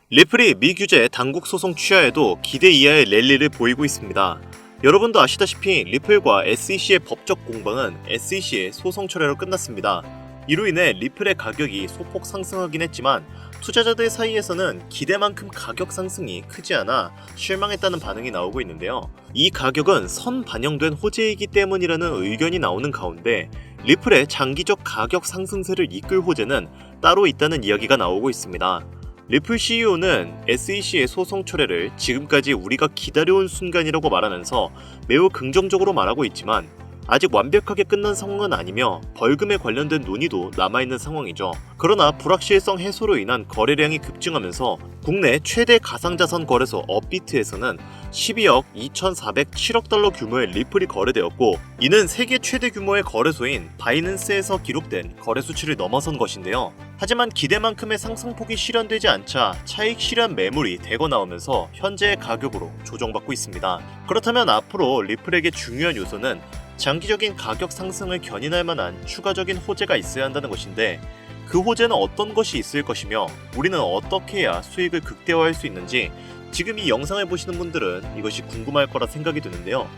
리플이 미 규제 당국 소송 취하에도 기대 이하의 랠리를 보이고 있습니다. 여러분도 아시다시피 리플과 SEC의 법적 공방은 SEC의 소송 철회로 끝났습니다. 이로 인해 리플의 가격이 소폭 상승하긴 했지만 투자자들 사이에서는 기대만큼 가격 상승이 크지 않아 실망했다는 반응이 나오고 있는데요. 이 가격은 선 반영된 호재이기 때문이라는 의견이 나오는 가운데 리플의 장기적 가격 상승세를 이끌 호재는 따로 있다는 이야기가 나오고 있습니다. 리플 CEO는 SEC의 소송 철회를 지금까지 우리가 기다려온 순간이라고 말하면서 매우 긍정적으로 말하고 있지만 아직 완벽하게 끝난 상황은 아니며 벌금에 관련된 논의도 남아있는 상황이죠. 그러나 불확실성 해소로 인한 거래량이 급증하면서 국내 최대 가상자산 거래소 업비트에서는 12억 2,407억 달러 규모의 리플이 거래되었고, 이는 세계 최대 규모의 거래소인 바이낸스에서 기록된 거래 수치를 넘어선 것인데요. 하지만 기대만큼의 상승폭이 실현되지 않자 차익 실현 매물이 대거 나오면서 현재의 가격으로 조정받고 있습니다. 그렇다면 앞으로 리플에게 중요한 요소는 장기적인 가격 상승을 견인할 만한 추가적인 호재가 있어야 한다는 것인데, 그 호재는 어떤 것이 있을 것이며 우리는 어떻게 해야 수익을 극대화할 수 있는지 지금 이 영상을 보시는 분들은 이것이 궁금할 거라 생각이 드는데요.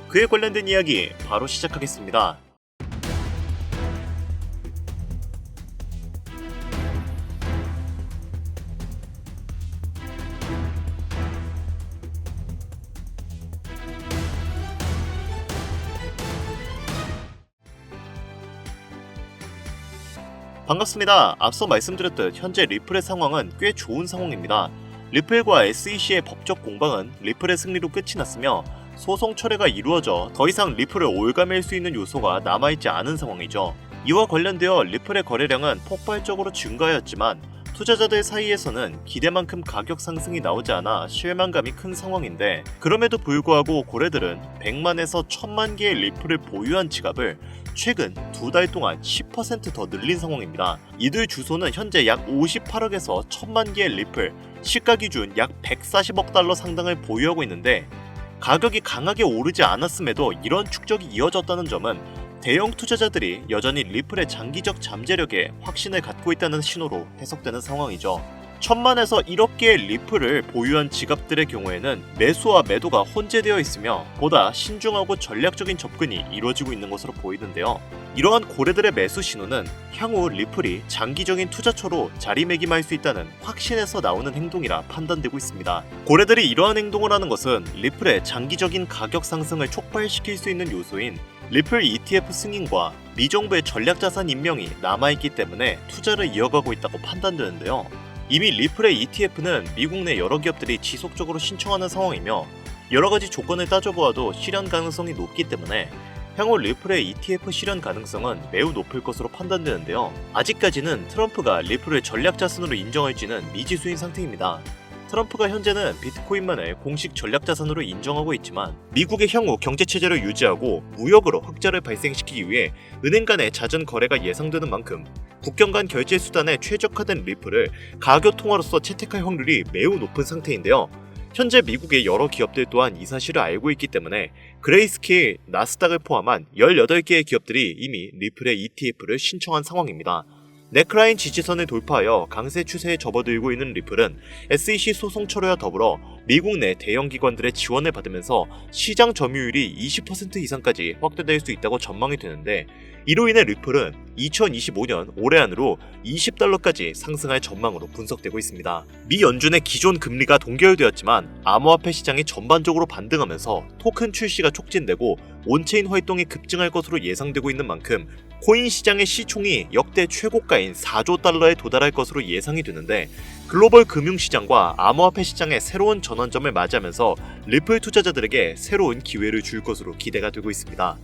그에 관련된 이야기 바로 시작하겠습니다. 반갑습니다. 앞서 말씀드렸듯 현재 리플의 상황은 꽤 좋은 상황입니다. 리플과 SEC의 법적 공방은 리플의 승리로 끝이 났으며 소송 철회가 이루어져 더 이상 리플을 올가맬 수 있는 요소가 남아있지 않은 상황이죠. 이와 관련되어 리플의 거래량은 폭발적으로 증가하였지만 투자자들 사이에서는 기대만큼 가격 상승이 나오지 않아 실망감이 큰 상황인데, 그럼에도 불구하고 고래들은 100만에서 1000만 개의 리플을 보유한 지갑을 최근 2달 동안 10% 더 늘린 상황입니다. 이들 주소는 현재 약 58억에서 1000만 개의 리플, 시가 기준 약 140억 달러 상당을 보유하고 있는데, 가격이 강하게 오르지 않았음에도 이런 축적이 이어졌다는 점은 대형 투자자들이 여전히 리플의 장기적 잠재력에 확신을 갖고 있다는 신호로 해석되는 상황이죠. 1000만에서 1억 개의 리플을 보유한 지갑들의 경우에는 매수와 매도가 혼재되어 있으며 보다 신중하고 전략적인 접근이 이루어지고 있는 것으로 보이는데요. 이러한 고래들의 매수 신호는 향후 리플이 장기적인 투자처로 자리매김할 수 있다는 확신에서 나오는 행동이라 판단되고 있습니다. 고래들이 이러한 행동을 하는 것은 리플의 장기적인 가격 상승을 촉발시킬 수 있는 요소인 리플 ETF 승인과 미정부의 전략자산 임명이 남아있기 때문에 투자를 이어가고 있다고 판단되는데요. 이미 리플의 ETF는 미국 내 여러 기업들이 지속적으로 신청하는 상황이며 여러가지 조건을 따져보아도 실현 가능성이 높기 때문에 향후 리플의 ETF 실현 가능성은 매우 높을 것으로 판단되는데요. 아직까지는 트럼프가 리플을 전략자산으로 인정할지는 미지수인 상태입니다. 트럼프가 현재는 비트코인만을 공식 전략자산으로 인정하고 있지만 미국의 향후 경제체제를 유지하고 무역으로 흑자를 발생시키기 위해 은행 간의 자전 거래가 예상되는 만큼 국경 간 결제 수단에 최적화된 리플을 가교 통화로서 채택할 확률이 매우 높은 상태인데요. 현재 미국의 여러 기업들 또한 이 사실을 알고 있기 때문에 그레이스케일, 나스닥을 포함한 18개의 기업들이 이미 리플의 ETF를 신청한 상황입니다. 넥라인 지지선을 돌파하여 강세 추세에 접어들고 있는 리플은 SEC 소송 철회와 더불어 미국 내 대형 기관들의 지원을 받으면서 시장 점유율이 20% 이상까지 확대될 수 있다고 전망이 되는데, 이로 인해 리플은 2025년 올해 안으로 20달러까지 상승할 전망으로 분석되고 있습니다. 미 연준의 기존 금리가 동결되었지만 암호화폐 시장이 전반적으로 반등하면서 토큰 출시가 촉진되고 온체인 활동이 급증할 것으로 예상되고 있는 만큼 코인 시장의 시총이 역대 최고가인 4조 달러에 도달할 것으로 예상이 되는데, 글로벌 금융시장과 암호화폐 시장의 새로운 전환점을 맞이하면서 리플 투자자들에게 새로운 기회를 줄 것으로 기대가 되고 있습니다.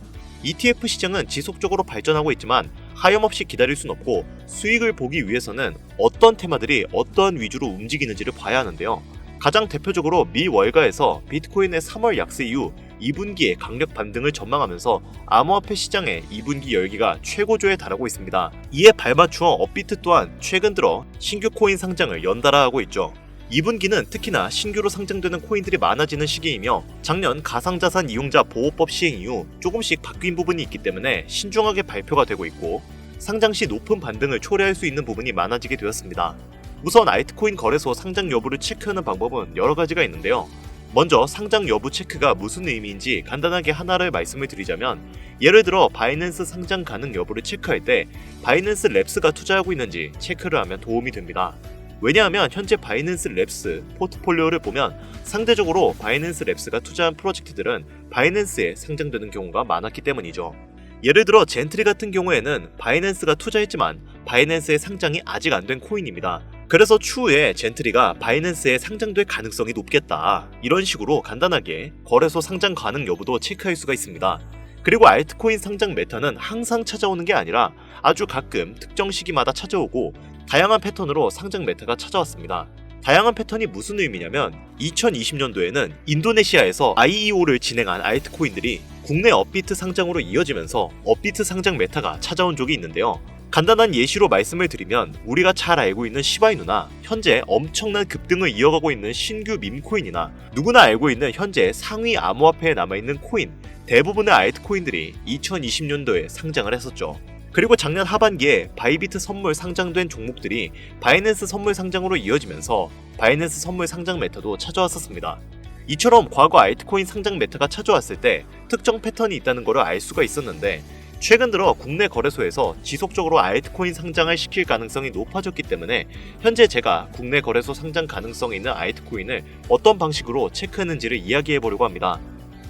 ETF 시장은 지속적으로 발전하고 있지만 하염없이 기다릴 순 없고, 수익을 보기 위해서는 어떤 테마들이 어떠한 위주로 움직이는지를 봐야 하는데요. 가장 대표적으로 미 월가에서 비트코인의 3월 약세 이후 2분기에 강력 반등을 전망하면서 암호화폐 시장의 2분기 열기가 최고조에 달하고 있습니다. 이에 발맞추어 업비트 또한 최근 들어 신규 코인 상장을 연달아 하고 있죠. 2분기는 특히나 신규로 상장되는 코인들이 많아지는 시기이며 작년 가상자산 이용자 보호법 시행 이후 조금씩 바뀐 부분이 있기 때문에 신중하게 발표가 되고 있고, 상장 시 높은 반등을 초래할 수 있는 부분이 많아지게 되었습니다. 우선 알트코인 거래소 상장 여부를 체크하는 방법은 여러 가지가 있는데요. 먼저 상장 여부 체크가 무슨 의미인지 간단하게 하나를 말씀을 드리자면, 예를 들어 바이낸스 상장 가능 여부를 체크할 때 바이낸스 랩스가 투자하고 있는지 체크를 하면 도움이 됩니다. 왜냐하면 현재 바이낸스 랩스 포트폴리오를 보면 상대적으로 바이낸스 랩스가 투자한 프로젝트들은 바이낸스에 상장되는 경우가 많았기 때문이죠. 예를 들어 젠트리 같은 경우에는 바이낸스가 투자했지만 바이낸스의 상장이 아직 안 된 코인입니다. 그래서 추후에 젠트리가 바이낸스에 상장될 가능성이 높겠다, 이런 식으로 간단하게 거래소 상장 가능 여부도 체크할 수가 있습니다. 그리고 알트코인 상장 메타는 항상 찾아오는 게 아니라 아주 가끔 특정 시기마다 찾아오고 다양한 패턴으로 상장 메타가 찾아왔습니다. 다양한 패턴이 무슨 의미냐면 2020년도에는 인도네시아에서 IEO를 진행한 알트코인들이 국내 업비트 상장으로 이어지면서 업비트 상장 메타가 찾아온 적이 있는데요. 간단한 예시로 말씀을 드리면 우리가 잘 알고 있는 시바이누나 현재 엄청난 급등을 이어가고 있는 신규 밈코인이나 누구나 알고 있는 현재 상위 암호화폐에 남아있는 코인, 대부분의 알트코인들이 2020년도에 상장을 했었죠. 그리고 작년 하반기에 바이비트 선물 상장된 종목들이 바이낸스 선물 상장으로 이어지면서 바이낸스 선물 상장 메타도 찾아왔었습니다. 이처럼 과거 알트코인 상장 메타가 찾아왔을 때 특정 패턴이 있다는 것을 알 수가 있었는데, 최근 들어 국내 거래소에서 지속적으로 알트코인 상장을 시킬 가능성이 높아졌기 때문에 현재 제가 국내 거래소 상장 가능성이 있는 알트코인을 어떤 방식으로 체크하는지를 이야기해보려고 합니다.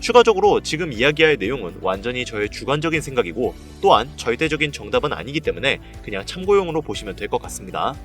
추가적으로 지금 이야기할 내용은 완전히 저의 주관적인 생각이고 또한 절대적인 정답은 아니기 때문에 그냥 참고용으로 보시면 될 것 같습니다.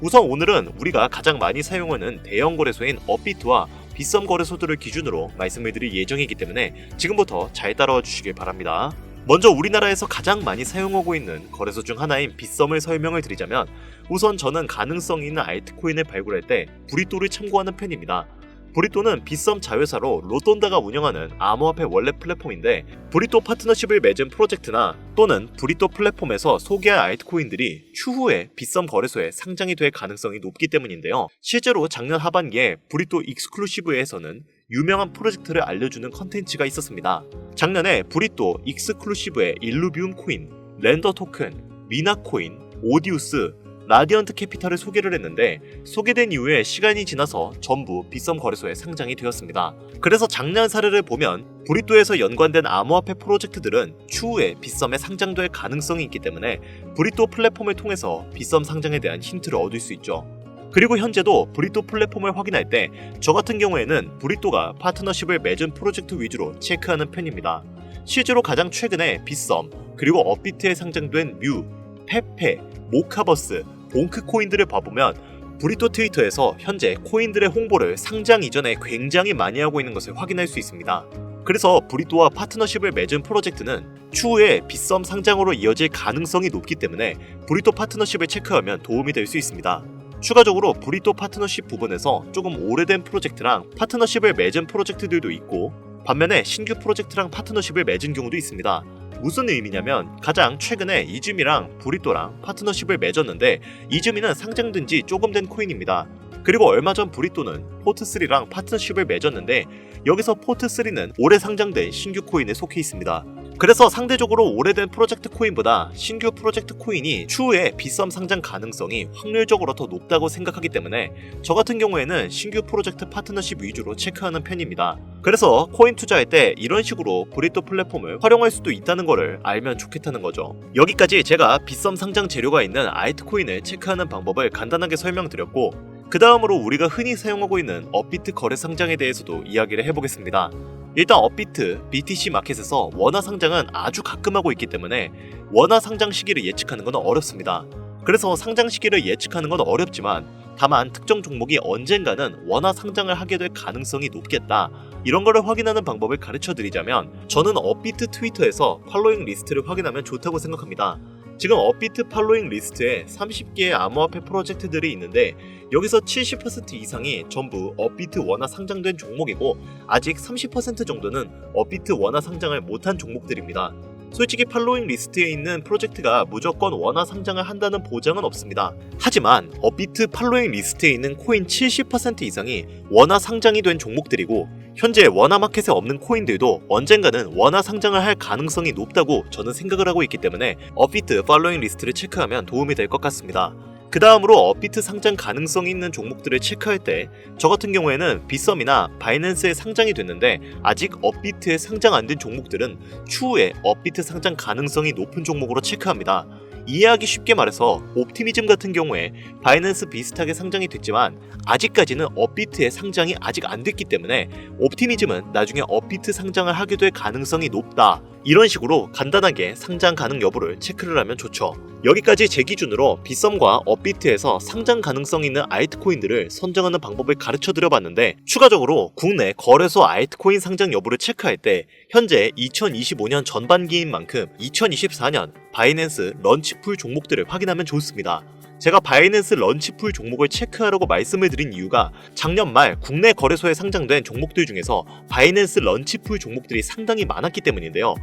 우선 오늘은 우리가 가장 많이 사용하는 대형 거래소인 업비트와 빗썸 거래소들을 기준으로 말씀을 드릴 예정이기 때문에 지금부터 잘 따라와 주시길 바랍니다. 먼저 우리나라에서 가장 많이 사용하고 있는 거래소 중 하나인 빗썸을 설명을 드리자면, 우선 저는 가능성 있는 알트코인을 발굴할 때 브리또를 참고하는 편입니다. 브리또는 빗썸 자회사로 로돈다가 운영하는 암호화폐 원래 플랫폼인데, 브리또 파트너십을 맺은 프로젝트나 또는 브리또 플랫폼에서 소개한 알트코인들이 추후에 빗썸 거래소에 상장이 될 가능성이 높기 때문인데요. 실제로 작년 하반기에 브리또 익스클루시브에서는 유명한 프로젝트를 알려주는 컨텐츠가 있었습니다. 작년에 브리또 익스클루시브의 일루비움 코인, 렌더 토큰, 미나 코인, 오디우스, 라디언트 캐피탈을 소개를 했는데 소개된 이후에 시간이 지나서 전부 빗썸 거래소에 상장이 되었습니다. 그래서 작년 사례를 보면 브리또에서 연관된 암호화폐 프로젝트들은 추후에 빗썸에 상장될 가능성이 있기 때문에 브리또 플랫폼을 통해서 빗썸 상장에 대한 힌트를 얻을 수 있죠. 그리고 현재도 브리또 플랫폼을 확인할 때 저 같은 경우에는 브리또가 파트너십을 맺은 프로젝트 위주로 체크하는 편입니다. 실제로 가장 최근에 빗썸, 그리고 업비트에 상장된 뮤, 페페, 모카버스, 봉크 코인들을 봐보면 브리또 트위터에서 현재 코인들의 홍보를 상장 이전에 굉장히 많이 하고 있는 것을 확인할 수 있습니다. 그래서 브리또와 파트너십을 맺은 프로젝트는 추후에 빗썸 상장으로 이어질 가능성이 높기 때문에 브리또 파트너십을 체크하면 도움이 될 수 있습니다. 추가적으로 브리또 파트너십 부분에서 조금 오래된 프로젝트랑 파트너십을 맺은 프로젝트들도 있고, 반면에 신규 프로젝트랑 파트너십을 맺은 경우도 있습니다. 무슨 의미냐면 가장 최근에 이즈미랑 브리또랑 파트너십을 맺었는데 이즈미는 상장된 지 조금 된 코인입니다. 그리고 얼마 전 브리또는 포트3랑 파트너십을 맺었는데 여기서 포트3는 올해 상장된 신규 코인에 속해 있습니다. 그래서 상대적으로 오래된 프로젝트 코인보다 신규 프로젝트 코인이 추후에 빗썸 상장 가능성이 확률적으로 더 높다고 생각하기 때문에 저 같은 경우에는 신규 프로젝트 파트너십 위주로 체크하는 편입니다. 그래서 코인 투자할 때 이런 식으로 브리또 플랫폼을 활용할 수도 있다는 거를 알면 좋겠다는 거죠. 여기까지 제가 빗썸 상장 재료가 있는 알트코인을 체크하는 방법을 간단하게 설명드렸고, 그 다음으로 우리가 흔히 사용하고 있는 업비트 거래 상장에 대해서도 이야기를 해보겠습니다. 일단 업비트, BTC 마켓에서 원화 상장은 아주 가끔 하고 있기 때문에 원화 상장 시기를 예측하는 건 어렵습니다. 그래서 상장 시기를 예측하는 건 어렵지만 다만 특정 종목이 언젠가는 원화 상장을 하게 될 가능성이 높겠다, 이런 거를 확인하는 방법을 가르쳐 드리자면 저는 업비트 트위터에서 팔로잉 리스트를 확인하면 좋다고 생각합니다. 지금 업비트 팔로잉 리스트에 30개의 암호화폐 프로젝트들이 있는데 여기서 70% 이상이 전부 업비트 원화 상장된 종목이고 아직 30% 정도는 업비트 원화 상장을 못한 종목들입니다. 솔직히 팔로잉 리스트에 있는 프로젝트가 무조건 원화 상장을 한다는 보장은 없습니다. 하지만 업비트 팔로잉 리스트에 있는 코인 70% 이상이 원화 상장이 된 종목들이고 현재 원화 마켓에 없는 코인들도 언젠가는 원화 상장을 할 가능성이 높다고 저는 생각을 하고 있기 때문에 업비트 팔로잉 리스트를 체크하면 도움이 될 것 같습니다. 그 다음으로 업비트 상장 가능성이 있는 종목들을 체크할 때 저 같은 경우에는 빗썸이나 바이낸스에 상장이 됐는데 아직 업비트에 상장 안 된 종목들은 추후에 업비트 상장 가능성이 높은 종목으로 체크합니다. 이해하기 쉽게 말해서 옵티미즘 같은 경우에 바이낸스 비슷하게 상장이 됐지만 아직까지는 업비트에 상장이 아직 안 됐기 때문에 옵티미즘은 나중에 업비트 상장을 하게 될 가능성이 높다. 이런 식으로 간단하게 상장 가능 여부를 체크를 하면 좋죠. 여기까지 제 기준으로 빗썸과 업비트에서 상장 가능성 있는 알트코인들을 선정하는 방법을 가르쳐 드려봤는데 추가적으로 국내 거래소 알트코인 상장 여부를 체크할 때 현재 2025년 전반기인 만큼 2024년 바이낸스 런치풀 종목들을 확인하면 좋습니다. 제가 바이낸스 런치풀 종목을 체크하라고 말씀을 드린 이유가 작년 말 국내 거래소에 상장된 종목들 중에서 바이낸스 런치풀 종목들이 상당히 많았기 때문인데요.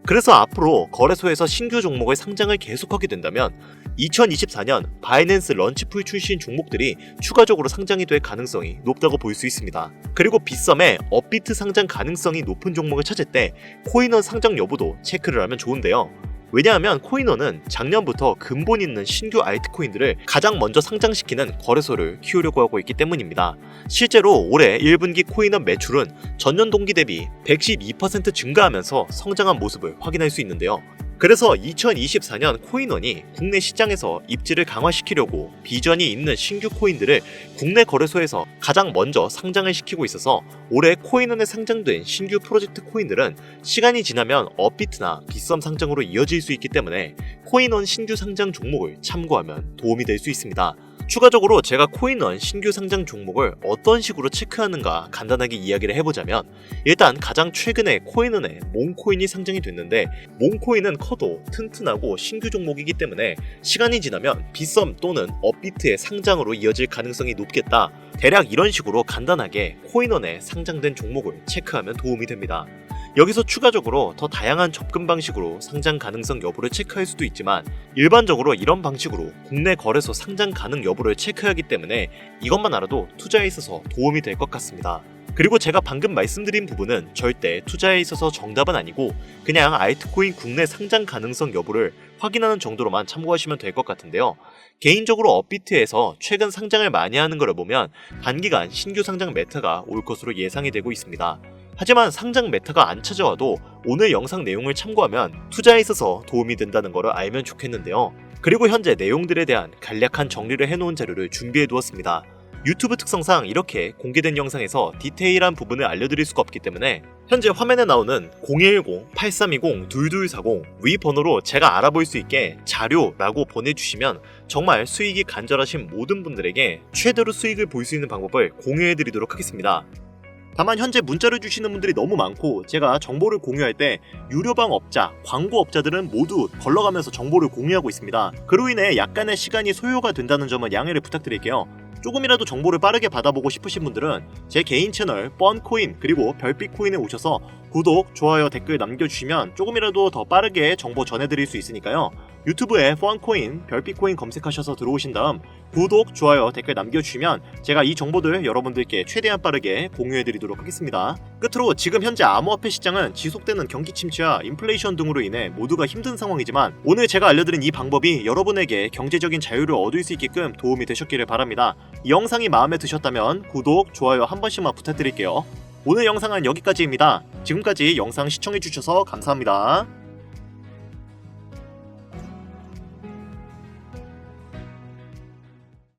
그래서 앞으로 거래소에서 신규 종목을 상장을 계속하게 된다면 2024년 바이낸스 런치풀 출신 종목들이 추가적으로 상장이 될 가능성이 높다고 볼 수 있습니다. 그리고 빗썸의 업비트 상장 가능성이 높은 종목을 찾을 때 코인원 상장 여부도 체크를 하면 좋은데요. 왜냐하면 코인원은 작년부터 근본 있는 신규 알트코인들을 가장 먼저 상장시키는 거래소를 키우려고 하고 있기 때문입니다. 실제로 올해 1분기 코인원 매출은 전년 동기 대비 112% 증가하면서 성장한 모습을 확인할 수 있는데요. 그래서 2024년 코인원이 국내 시장에서 입지를 강화시키려고 비전이 있는 신규 코인들을 국내 거래소에서 가장 먼저 상장을 시키고 있어서 올해 코인원에 상장된 신규 프로젝트 코인들은 시간이 지나면 업비트나 빗썸 상장으로 이어질 수 있기 때문에 코인원 신규 상장 종목을 참고하면 도움이 될 수 있습니다. 추가적으로 제가 코인원 신규 상장 종목을 어떤 식으로 체크하는가 간단하게 이야기를 해보자면 일단 가장 최근에 코인원에 몽코인이 상장이 됐는데 몽코인은 커도 튼튼하고 신규 종목이기 때문에 시간이 지나면 빗썸 또는 업비트의 상장으로 이어질 가능성이 높겠다. 대략 이런 식으로 간단하게 코인원에 상장된 종목을 체크하면 도움이 됩니다. 여기서 추가적으로 더 다양한 접근 방식으로 상장 가능성 여부를 체크할 수도 있지만 일반적으로 이런 방식으로 국내 거래소 상장 가능 여부를 체크하기 때문에 이것만 알아도 투자에 있어서 도움이 될 것 같습니다. 그리고 제가 방금 말씀드린 부분은 절대 투자에 있어서 정답은 아니고 그냥 알트코인 국내 상장 가능성 여부를 확인하는 정도로만 참고하시면 될 것 같은데요. 개인적으로 업비트에서 최근 상장을 많이 하는 걸 보면 단기간 신규 상장 메타가 올 것으로 예상이 되고 있습니다. 하지만 상장 메타가 안 찾아와도 오늘 영상 내용을 참고하면 투자에 있어서 도움이 된다는 것을 알면 좋겠는데요. 그리고 현재 내용들에 대한 간략한 정리를 해놓은 자료를 준비해 두었습니다. 유튜브 특성상 이렇게 공개된 영상에서 디테일한 부분을 알려드릴 수가 없기 때문에 현재 화면에 나오는 0210-8320-2240 위 번호로 제가 알아볼 수 있게 자료라고 보내주시면 정말 수익이 간절하신 모든 분들에게 최대로 수익을 볼 수 있는 방법을 공유해드리도록 하겠습니다. 다만 현재 문자를 주시는 분들이 너무 많고 제가 정보를 공유할 때 유료방 업자, 광고 업자들은 모두 걸러가면서 정보를 공유하고 있습니다. 그로 인해 약간의 시간이 소요가 된다는 점은 양해를 부탁드릴게요. 조금이라도 정보를 빠르게 받아보고 싶으신 분들은 제 개인 채널 뻔코인 그리고 별빛코인에 오셔서 구독, 좋아요, 댓글 남겨주시면 조금이라도 더 빠르게 정보 전해드릴 수 있으니까요. 유튜브에 뻔코인, 별빛코인 검색하셔서 들어오신 다음 구독, 좋아요, 댓글 남겨주시면 제가 이 정보들 여러분들께 최대한 빠르게 공유해드리도록 하겠습니다. 끝으로 지금 현재 암호화폐 시장은 지속되는 경기 침체와 인플레이션 등으로 인해 모두가 힘든 상황이지만 오늘 제가 알려드린 이 방법이 여러분에게 경제적인 자유를 얻을 수 있게끔 도움이 되셨기를 바랍니다. 이 영상이 마음에 드셨다면 구독, 좋아요 한 번씩만 부탁드릴게요. 오늘 영상은 여기까지입니다. 지금까지 영상 시청해주셔서 감사합니다.